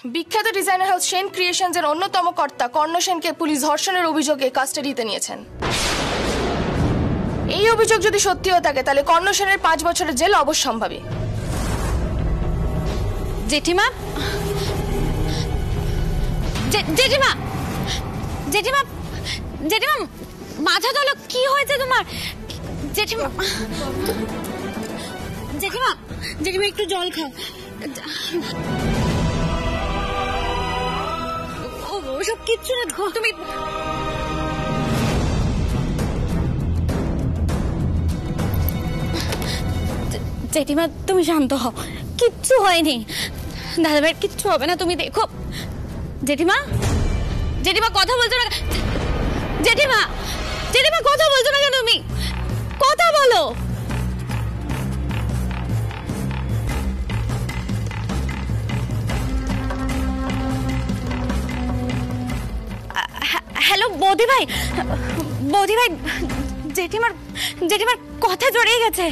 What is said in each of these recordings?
বিখ্যাত designer house Sen creations এর অন্যতম কর্তা কর্ণ সেনকে পুলিশ ধর্ষণের অভিযোগে কাস্টাডিতে নিয়েছেন। এই অভিযোগ যদি সত্যি হয়ে থাকে তাহলে কর্ণ সেনের 5 বছরের জেল অবশ্যম্ভাবী। জেঠিমা, জেঠিমা, জেঠিমা, জেঠিমা, মাথা তোলো, কি হয়েছে তোমার? জেঠিমা, জেঠিমা, জেঠিমা একটু জল খাও। ওসব কিচ্ছু না, তুমি জেঠিমা তুমি শান্ত হও, কিচ্ছু হয়নি, দাদাভাইয়ের কিচ্ছু হবে না, তুমি দেখো। জেঠিমা, জেঠিমা কথা বলছো না, জেঠিমা, জেঠিমা কথা বলছো না কেন? তুমি কথা বলো। হ্যালো বৌদি ভাই, বৌদি ভাই, জেঠিমার জেঠিমার কথা জড়িয়ে গেছে।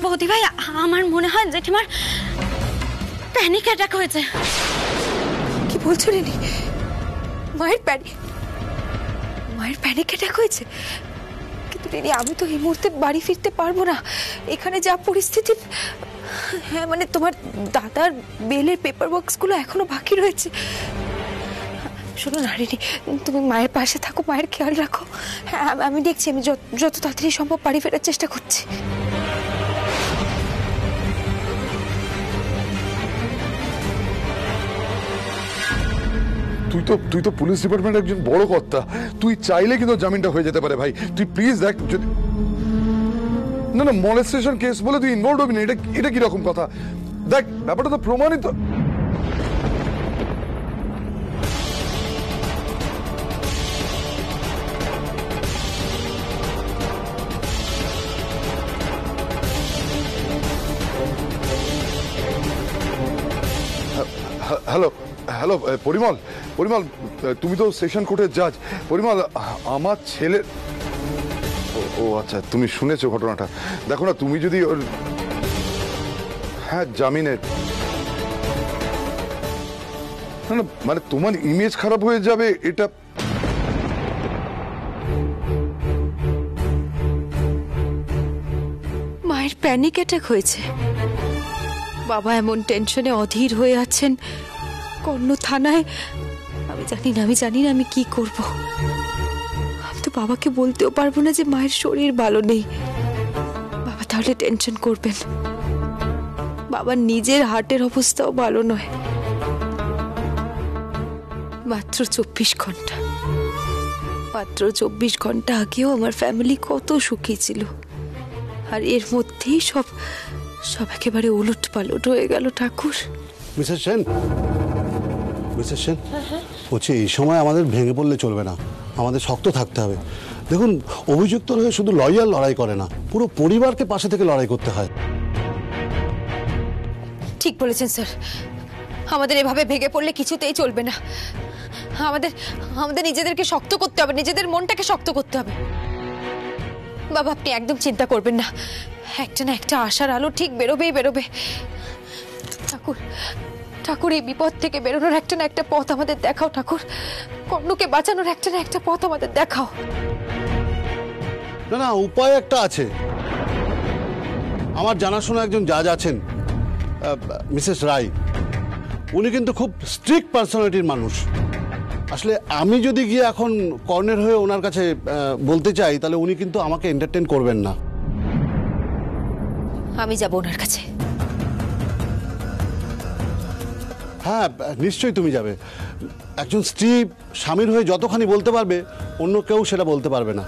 বৌদি ভাই, আমার মনে হয় জেঠিমার প্যানিক অ্যাটাক হয়েছে। কি বলছো রেনি? মায়ের প্যানিক অ্যাটাক হয়েছে? কিন্তু রেনি, আমি তো এই মুহূর্তে বাড়ি ফিরতে পারবো না, এখানে যা পরিস্থিতি। হ্যাঁ মানে তোমার দাদার বেলের পেপার ওয়ার্কসগুলো এখনো বাকি রয়েছে। শোনো না রেনি, তুমি মায়ের পাশে থাকো, মায়ের খেয়াল রাখো। হ্যাঁ আমি দেখছি, আমি যত তাড়াতাড়ি সম্ভব বাড়ি ফেরার চেষ্টা করছি। তুই তো পুলিশ ডিপার্টমেন্টের একজন বড় কর্তা, তুই চাইলে কিন্তু জামিনটা হয়ে যেতে পারে ভাই। তুই প্লিজ দেখ, যদি না মলেস্টেশন কেস বলে তুই ইনভলভ হবি না, এটা কি রকম কথা? দেখ ব্যাপারটা তো প্রমাণিত। হ্যালো হ্যালো পরিমল, তুমি তো সেশন কোর্টের জাজ। পরিমল, আমার ছেলে, ও আচ্ছা, তুমি শুনেছো ঘটনাটা। দেখো না, তুমি যদি ওর, হ্যাঁ জামিনের, না মানে তোমার ইমেজ খারাপ হয়ে যাবে এটা। মায়ের প্যানিক অ্যাটাক হয়েছে, বাবা এমন টেনশনে অধীর হয়ে আছেন কর্ণ থানায়। আমি জানি না আমি কি করব। আমি তো বাবাকে বলতেও পারবো না যে মায়ের শরীর ভালো নেই। বাবা তাহলে টেনশন করবেন। বাবার নিজের হার্টের অবস্থাও ভালো নয়। মাত্র 24 ঘন্টা আগেও আমার ফ্যামিলি কত সুখী ছিল, আর এর মধ্যেই সব একেবারে উলট পালট হয়ে গেল। ঠাকুর, মিসেস সেন, বলছি এই সময় আমাদের ভেঙে পড়লে চলবে না, আমাদের শক্ত থাকতে হবে। দেখুন, অভিযুক্ত হয়ে শুধু লয়ার লড়াই করে না, পুরো পরিবারকে পাশে থেকে লড়াই করতে হয়। ঠিক বলেছেন স্যার, আমাদের এভাবে ভেঙে পড়লে কিছুতেই চলবে না। আমাদের নিজেদেরকে শক্ত করতে হবে, নিজেদের মনটাকে শক্ত করতে হবে। বাবা আপনি একদম চিন্তা করবেন না, একটা না একটা আশার আলো ঠিক বেরোবে। ঠাকুর এই বিপদ থেকে বেরোনোর একটা না একটা পথ আমাদের দেখাও। ঠাকুর, কর্ণকে বাঁচানোর একটা না একটা পথ আমাদের দেখাও। না উপায় একটা আছে। আমার জানাশোনা একজন জাজ আছেন, মিসেস রায়। উনি কিন্তু খুব স্ট্রিক্ট পার্সোনালিটির মানুষ। আসলে আমি যদি গিয়ে এখন কর্ণের হয়ে ওনার কাছে বলতে চাই, তাহলে উনি কিন্তু আমাকে এন্টারটেইন করবেন না। আমি যাব ওনার কাছে। হ্যাঁ নিশ্চয়ই তুমি যাবে। একজন স্ত্রী স্বামীর হয়ে যতখানি বলতে পারবে, অন্য কেউ সেটা বলতে পারবে না।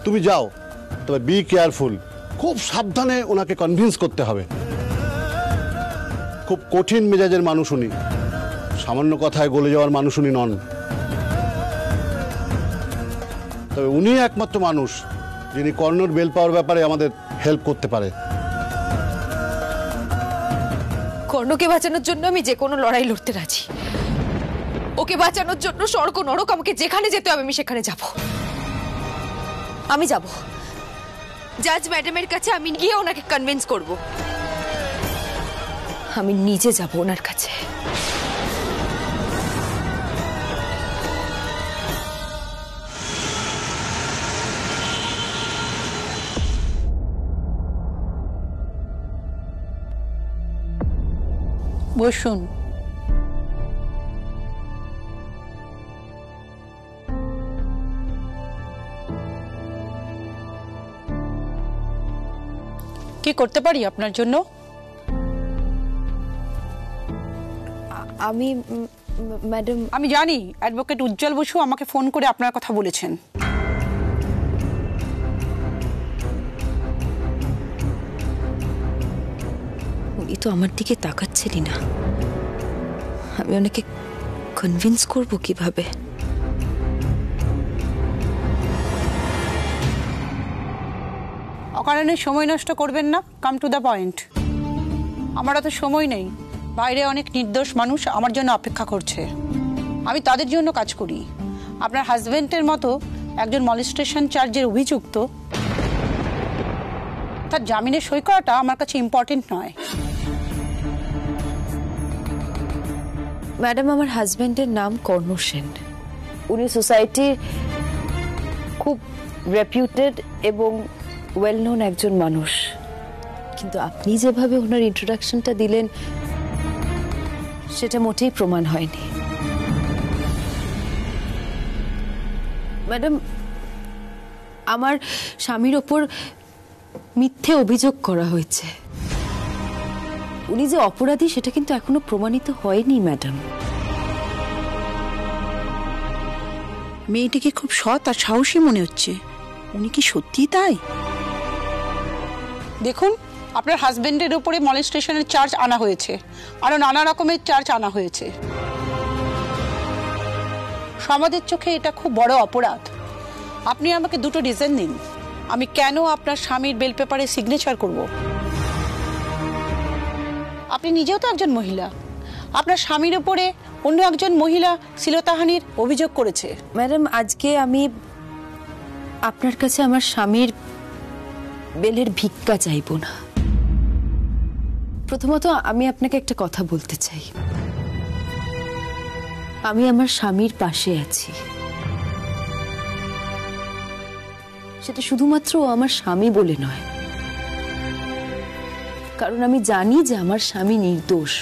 তুমি যাও, তবে বি কেয়ারফুল। খুব সাবধানে ওনাকে কনভিন্স করতে হবে। খুব কঠিন মেজাজের মানুষ উনি, সামান্য কথায় গলে যাওয়ার মানুষ উনি নন। তবে উনি একমাত্র মানুষ যিনি কর্ণর বেল পাওয়ার ব্যাপারে আমাদের হেল্প করতে পারে। কর্ণকে বাঁচানোর জন্য আমি যে কোনো লড়াই লড়তে রাজি। ওকে বাঁচানোর জন্য স্বর্গ নরক আমাকে যেখানে যেতে হবে আমি সেখানে যাব। আমি যাব জাজ ম্যাডামের কাছে, আমি গিয়ে ওনাকে কনভিন্স করব। আমি নিজে যাব ওনার কাছে। বসুন। কি করতে পারি আপনার জন্য? আমি ম্যাডাম, আমি জানি অ্যাডভোকেট উজ্জ্বল বসু আমাকে ফোন করে আপনার কথা বলেছেন। উনি তো আমার দিকে তাকাচ্ছেনই না। আমি ওনাকে কনভিন্স করব কিভাবে? অকারণে সময় নষ্ট করবেন না, কাম টু দ্য পয়েন্ট। আমার তো সময় নেই, বাইরে অনেক নির্দোষ মানুষ আমার জন্য অপেক্ষা করছে, আমি তাদের জন্য কাজ করি। আপনার হাজবেন্ডের মতো একজন মলেস্টেশন চার্জের অভিযুক্ত, তার জামিনে সই করাটা আমার কাছে ইম্পর্টেন্ট নয়। ম্যাডাম, আমার হাজবেন্ডের নাম কর্ণ সেন। উনি সোসাইটির খুব রেপিউটেড এবং ওয়েল নোন একজন মানুষ, কিন্তু আপনি যেভাবে ওনার ইন্ট্রোডাকশনটা দিলেন সেটা মোটেই প্রমাণ হয়নি। ম্যাডাম, আমার স্বামীর ওপর মিথ্যে অভিযোগ করা হয়েছে। উনি যে অপরাধী সেটা কিন্তু এখনো প্রমাণিত হয়নি ম্যাডাম। মেয়েটিকে খুব সৎ আর সাহসী মনে হচ্ছে, উনি কি সত্যি তাই? দেখুন, আপনার হাজবেন্ডের উপরে মলেস্টেশনের চার্জ আনা হয়েছে, আরো নানা রকমের চার্জ আনা হয়েছে। সমাজের চোখে এটা খুব বড় অপরাধ। আপনি আমাকে দুটো রিজন দিন, আমি কেন আপনার স্বামীর বেল পেপারে সিগনেচার করব। আপনি নিজেও তো একজন মহিলা, আপনার স্বামীর উপরে অন্য একজন মহিলা শ্লীলতাহানির অভিযোগ করেছে। ম্যাডাম, আজকে আমি আপনার কাছে আমার স্বামীর বেলের ভিক্ষা চাইব না। প্রথমত আমি আপনাকে একটা কথা বলতে চাই, আমি আমার স্বামীর পাশে আছি। সেটা শুধুমাত্র ও আমার স্বামী বলে নয়, কারণ আমি জানি যে আমার স্বামী নির্দোষ,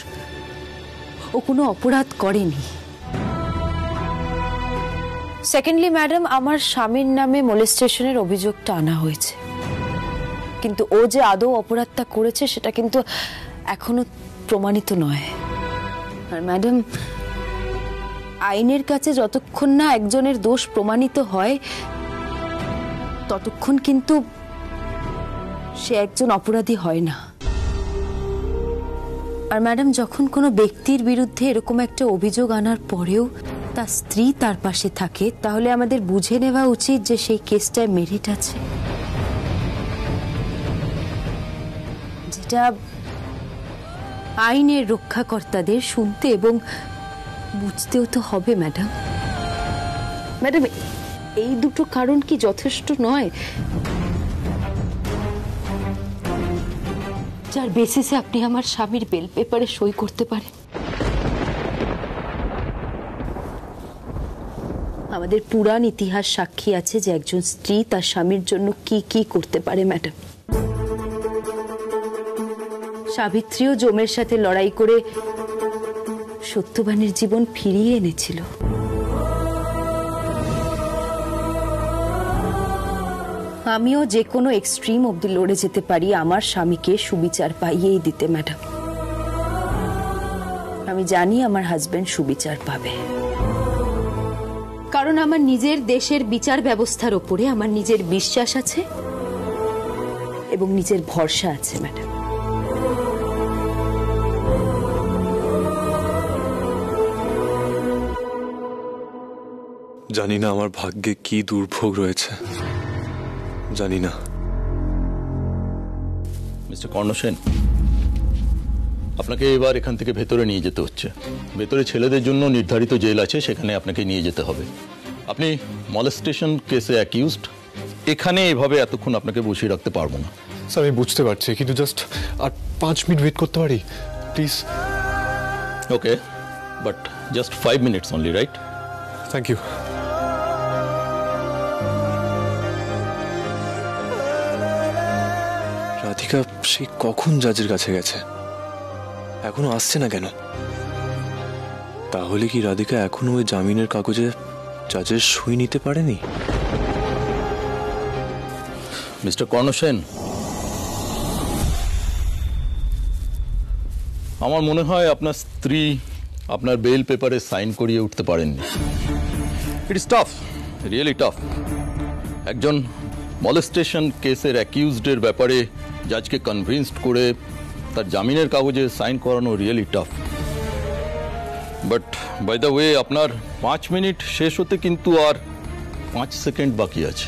ও কোনো অপরাধ করেনি। সেকেন্ডলি ম্যাডাম, আমার স্বামীর নামে মোলেস্টেশনের অভিযোগটা আনা হয়েছে, কিন্তু ও যে আদৌ অপরাধটা করেছে সেটা কিন্তু এখনো প্রমাণিত নয়। আর ম্যাডাম, আইনের কাছে যতক্ষণ না একজনের দোষ প্রমাণিত হয় ততক্ষণ কিন্তু সে একজন অপরাধী হয় না। আর ম্যাডাম, যখন কোনো ব্যক্তির বিরুদ্ধে এরকম একটা অভিযোগ আনার পরেও তার স্ত্রী তার পাশে থাকে, তাহলে আমাদের বুঝে নেওয়া উচিত যে সেই কেসটায় মেরিট আছে, যেটা আইনের রক্ষাকর্তাদের শুনতে এবং বুঝতেও তো হবে। ম্যাডাম, ম্যাডাম, এই দুটো কারণ কি যথেষ্ট নয় যার বেসিসে আপনি আমার স্বামীর বেল পেপারে সই করতে পারেন? আমাদের পুরাণ ইতিহাস সাক্ষী আছে যে একজন স্ত্রী তার স্বামীর জন্য কি কি করতে পারে। ম্যাডাম, সাবিত্রীও যমের সাথে লড়াই করে সত্যবানের জীবন ফিরিয়ে এনেছিল। আমিও যে কোনো এক্সট্রিম অবধি লড়ে যেতে পারি আমার স্বামীকে সুবিচার পাইয়েই দিতে। ম্যাডাম, আমি জানি আমার হাজবেন্ড সুবিচার পাবে, কারণ আমার নিজের দেশের বিচার ব্যবস্থার উপরে আমার নিজের বিশ্বাস আছে এবং নিজের ভরসা আছে। ম্যাডাম, জানি না আমার ভাগ্যে কি দুর্ভোগ রয়েছে, জানি না। মিস্টার কর্ণ সেন, আপনাকে এবার এখান থেকে ভেতরে নিয়ে যেতে হচ্ছে। ভেতরে ছেলেদের জন্য নির্ধারিত জেল আছে, সেখানে আপনাকে নিয়ে যেতে হবে। আপনি মলেস্টেশন কেসে অ্যাকিউজড, এখানে এভাবে এতক্ষণ আপনাকে বসিয়ে রাখতে পারবো না। স্যার, আমি বুঝতে পারছি, কিন্তু জাস্ট আর 5 মিনিট ওয়েট করতে পারি? Please. Okay, but just 5 minutes only, right? Thank you. Radhika সে কখন জাজের কাছে গেছে, এখনো আসছে না কেন? তাহলে কি রাধিকা এখনো ওই জামিনের কাগজে জাজের সই নিতে পারেনি? মিস্টার কর্ণ সেন, আমার মনে হয় আপনার স্ত্রী আপনার বেল পেপারে সাইন করিয়ে উঠতে পারেননি। It is tough, really tough. একজন মলেস্টেশন কেসের অ্যাকিউজডের ব্যাপারে জাজকে কনভিন্সড করে তার জামিনের কাগজে সাইন করানো really tough. But by the way, আপনার 5 মিনিট শেষ হতে কিন্তু আর 5 সেকেন্ড বাকি আছে।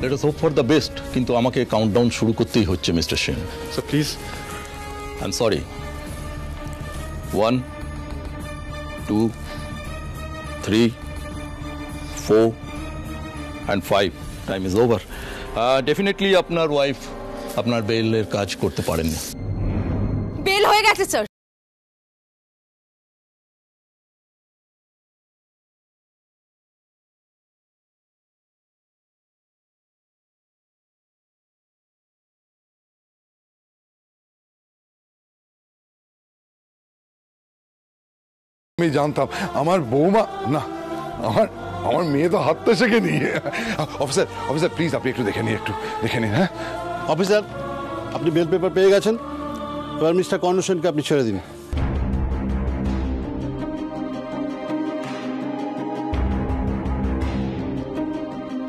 Let us hope for the best, কিন্তু আমাকে কাউন্টডাউন শুরু করতেই হচ্ছে mister Sen. Sir please. I am sorry. 1, 2, 3, 4 and 5. Time is over. Definitely আপনার ওয়াইফ আপনার বেলের কাজ করতে পারেননি। বেল হয়ে গেছে স্যার। আমি জানতাম আমার বৌমা না, আমার মেয়ে তো হাত তো শেখেনি। অফিসার অফিসার প্লিজ আপনি একটু দেখে নিন। হ্যাঁ অফিসার, আপনি বেল পেপার পেয়ে গেছেন, এবার মিস্টার কর্ণ সেনকে আপনি ছেড়ে দিন।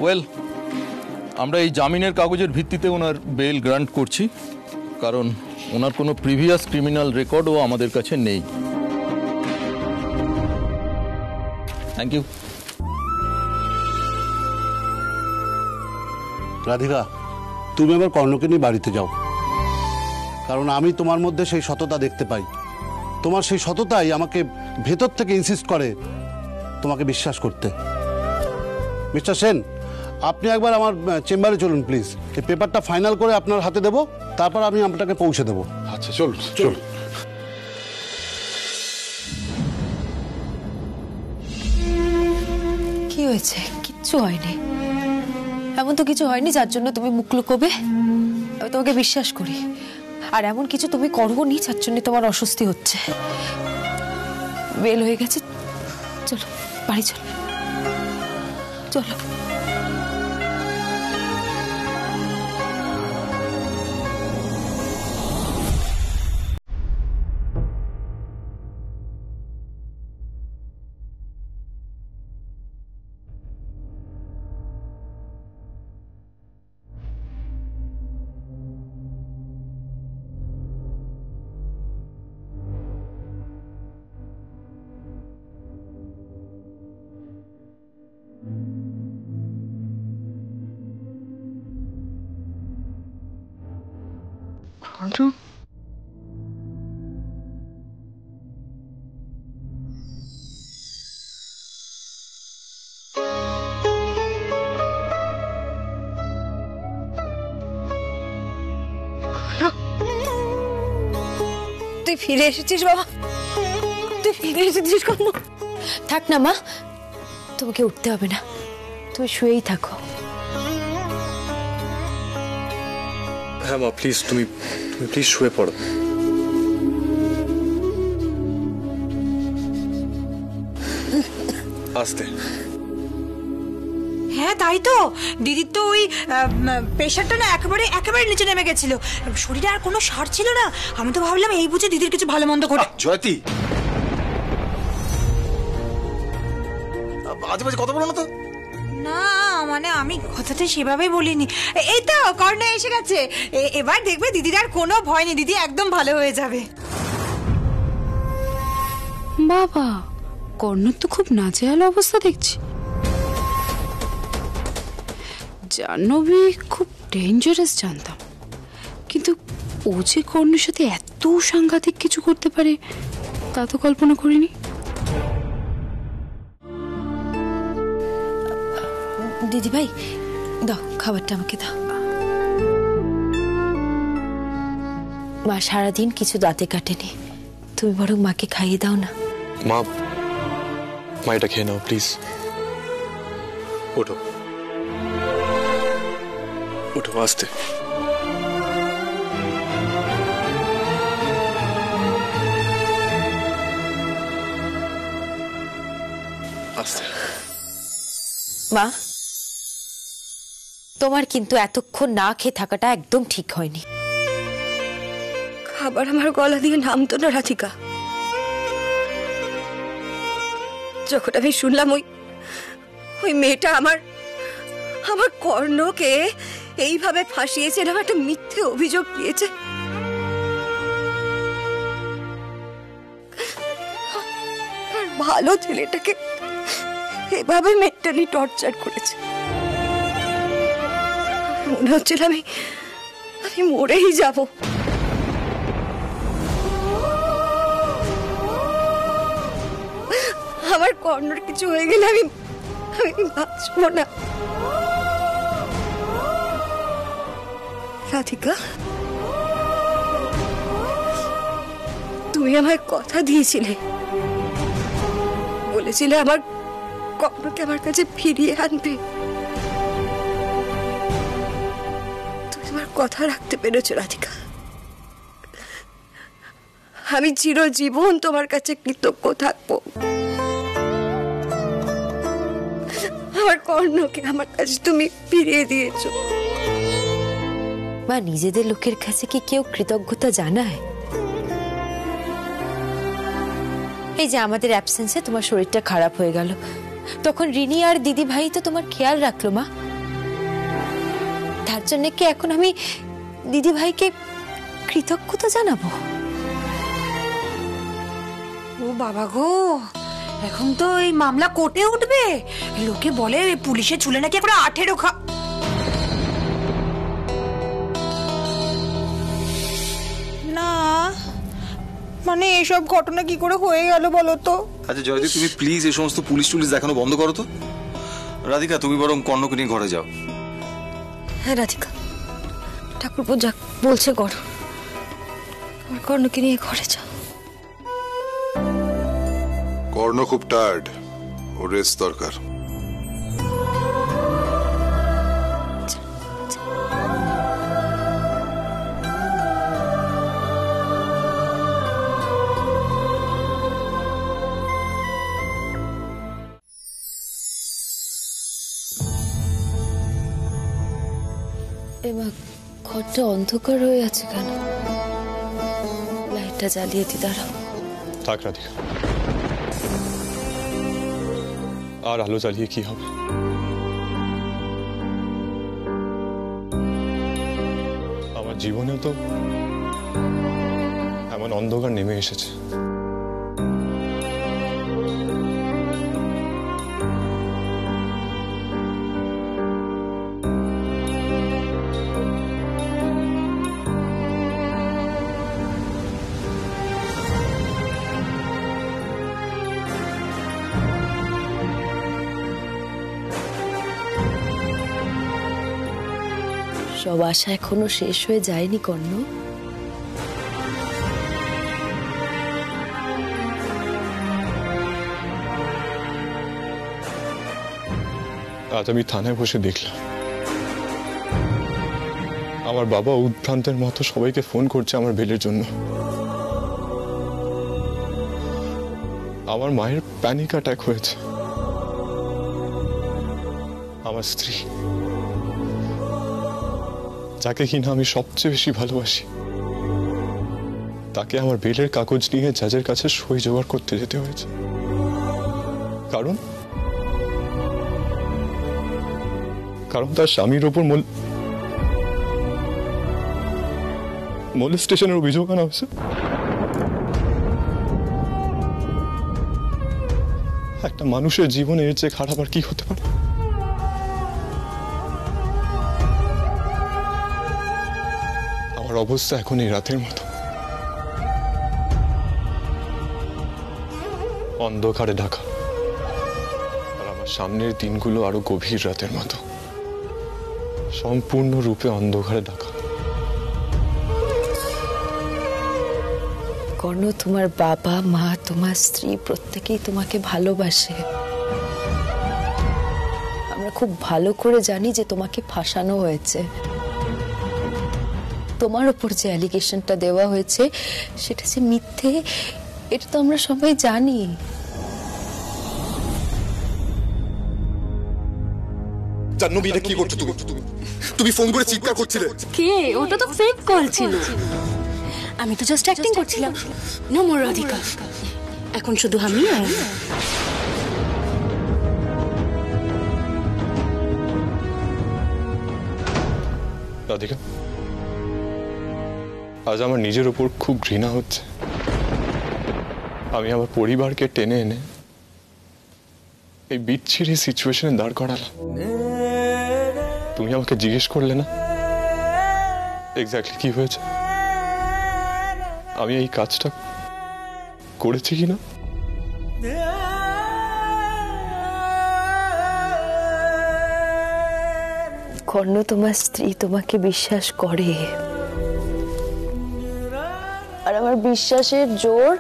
ওয়েল, আমরা এই জামিনের কাগজের ভিত্তিতে ওনার বেল গ্রান্ট করছি, কারণ ওনার কোনো প্রিভিয়াস ক্রিমিনাল রেকর্ডও আমাদের কাছে নেই। Thank you. রাধিকা, তুমি এবার কর্ণকে নিয়ে বাড়িতে যাও, কারণ আমি তোমার মধ্যে সেই সততা দেখতে পাই। তোমার সেই সততাই আমাকে ভেতর থেকে ইনসিস্ট করে তোমাকে বিশ্বাস করতে। মিস্টার সেন, আপনি একবার আমার চেম্বারে চলুন প্লিজ। এই পেপারটা ফাইনাল করে আপনার হাতে দেবো, তারপর আমি আপনাকে পৌঁছে দেবো। আচ্ছা চলুন। কি হয়েছে? কিচ্ছু হয়নি। এমন তো কিছু হয়নি যার জন্য তুমি মুখ লুকোবে। আমি তোমাকে বিশ্বাস করি, আর এমন কিছু তুমি করোনি যার জন্য তোমার অস্বস্তি হচ্ছে। বেল হয়ে গেছে, চলো বাড়ি চলো। তুই ফিরে এসেছিস বাবা, তুই ফিরে এসেছিস। কর্ণ থাক না মা, তোমাকে উঠতে হবে না, তুমি শুয়েই থাকো। হ্যাঁ মা প্লিজ, তুমি প্লিজ শুয়ে পড়ো। আস্তে। হ্যাঁ তাই তো, দিদির তো ওই প্রেশারটা না একেবারে নিচে নেমে গেছিল, শরীরে আর কোনো সার ছিল না। আমি তো ভাবলাম এই বুঝে দিদির কিছু ভালো মন্দ করে। জয়তী, আজে বাজে কথা বলো না তো। না মানে আমি কথাটা সেভাবেই বলিনি। এই তো কর্ণ এসে গেছে, এবার দেখবে দিদির আর কোনো ভয় নেই, দিদি একদম ভালো হয়ে যাবে। বাবা, কর্ণর তো খুব নাজেহাল অবস্থা দেখছি। জাহ্নবী খুব ডেঞ্জারাস জানতাম, কিন্তু ও যে কর্ণের সাথে এত সাংঘাতিক কিছু করতে পারে তা তো কল্পনা করিনি। দিদি ভাই দাও খাবারটা, আমাকে দাও। মা সারাদিন কিছু দাঁতে কাটেনি, তুমি বরং মাকে খাইয়ে দাও না। মা, মা এটা খেয়ে নাও প্লিজ। ওঠো ওঠো, আস্তে। আস্তে। মা, তোমার কিন্তু এতক্ষণ না খেয়ে থাকাটা একদম ঠিক হয়নি। খাবার আমার গলা দিয়ে নামতো না রাধিকা। যখন আমি শুনলাম ওই মেয়েটা আমার কর্ণকে এইভাবে ফাঁসিয়েছে, এরকম একটা মিথ্যে অভিযোগ দিয়েছে, আর ভালো ছেলেটাকে এভাবে মেন্টালি টর্চার করেছে, মনে হচ্ছিল আমি মরেই যাব। আমার কর্ণর কিছু হয়ে গেলে আমি বাঁচবো না। রাধিকা, তুমি আমায় কথা দিয়েছিলে, বলেছিলে আমার কর্ণকে আমার কাছে ফিরিয়ে আনবে। তুমি তোমার কথা রাখতে পেরেছো রাধিকা। আমি চিরজীবন তোমার কাছে কৃতজ্ঞ থাকবো। আমার কর্ণকে আমার কাছে তুমি ফিরিয়ে দিয়েছো। মা, নিজেদের লোকের কাছে কি কেউ কৃতজ্ঞতা জানায়? এই যে আমাদের অ্যাবসেন্সে তোমার শরীরটা খারাপ হয়ে গেল, তখন রিনি আর দিদি ভাই তো তোমার খেয়াল রাখলো মা। তার জন্য কি এখন আমি দিদি ভাইকে কৃতজ্ঞতা জানাবো? ও বাবা গো, এখন তো এই মামলা কোর্টে উঠবে। লোকে বলে পুলিশের চুলে নাকি একটা 18 না মানে এসব ঘটনা কি করে হয়ে গেল বলো তো? আচ্ছা জয়দীপ, তুমি প্লিজ এই সমস্ত পুলিশ দেখানো বন্ধ করো তো। রাধিকা, তুমি বরং কর্ণকে নিয়ে ঘরে যাও। হ্যাঁ রাধিকা, ঠাকুরপো যা বলছে করো, আমার কর্ণকে নিয়ে ঘরে যাও। কর্ণ খুব টায়ার্ড, ওর রেস্ট দরকার। এবার ঘরটা অন্ধকার হয়ে আছে কেন? লাইটটা জ্বালিয়ে দি, দাঁড়াও। থাক রাধিকা, আর আলো জ্বালিয়ে কি হবে? আমার জীবনেও তো এমন অন্ধকার নেমে এসেছে। সব আশা এখনো শেষ হয়ে যায়নি কর্ণ। আজ আমি থানায় বসে দেখলাম আমার বাবা উদ্ভ্রান্তের মতো সবাইকে ফোন করছে আমার বেলের জন্য। আমার মায়ের প্যানিক অ্যাটাক হয়েছে। আমার স্ত্রী, যাকে কিনা আমি সবচেয়ে বেশি ভালোবাসি, তাকে আমার বেলের কাগজ নিয়ে জাজের কাছে সই জোগাড় করতে যেতে হয়েছে। কারণ তার স্বামীর ওপর মোলেস্টেশনের অভিযোগ আনা হয়েছে। একটা মানুষের জীবনে এর চেয়ে খারাপ আর কি হতে পারে? আমার অবস্থা এখন এই রাতের মতো, অন্ধকারে ঢাকা, আর আমার সামনের দিনগুলো আরো গভীর রাতের মতো, সম্পূর্ণরূপে অন্ধকারে ঢাকা। কর্ণ, তোমার বাবা মা তোমার স্ত্রী প্রত্যেকেই তোমাকে ভালোবাসে। আমরা খুব ভালো করে জানি যে তোমাকে ফাঁসানো হয়েছে। তোমার ওপর যে অ্যালিগেশনটা দেওয়া হয়েছে সেটা যে মিথ্যে, এটা তো আমরা সবাই জানি। জাহ্নবী, এটা কি করছো তুমি? তুমি ফোন করে চিৎকার করছিলে। কে? ওটা তো ফেক কল ছিল। আমি তো জাস্ট অ্যাক্টিং করছিলাম। নো মোর রাধিকা, এখন শুধু আমি আর রাধিকা, আজ আমার নিজের ওপর খুব ঘৃণা হচ্ছে। আমি আমার পরিবারকে টেনে এনে এই বিচ্ছিরি সিচুয়েশনে দাঁড় করালাম। তুমি আমাকে জিজ্ঞেস করলে না এক্স্যাক্টলি কি হয়েছে, আমি এই কাজটা করেছি কিনা? কর্ণ, তোমার স্ত্রী তোমাকে বিশ্বাস করে, আর আমার বিশ্বাসের জোর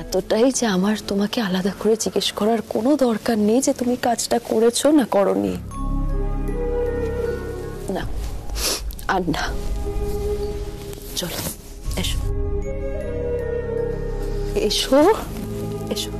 এতটাই যে আমার তোমাকে আলাদা করে জিজ্ঞেস করার কোনো দরকার নেই যে তুমি কাজটা করেছো না করনি। না, আর না, চলো এসো এসো এসো।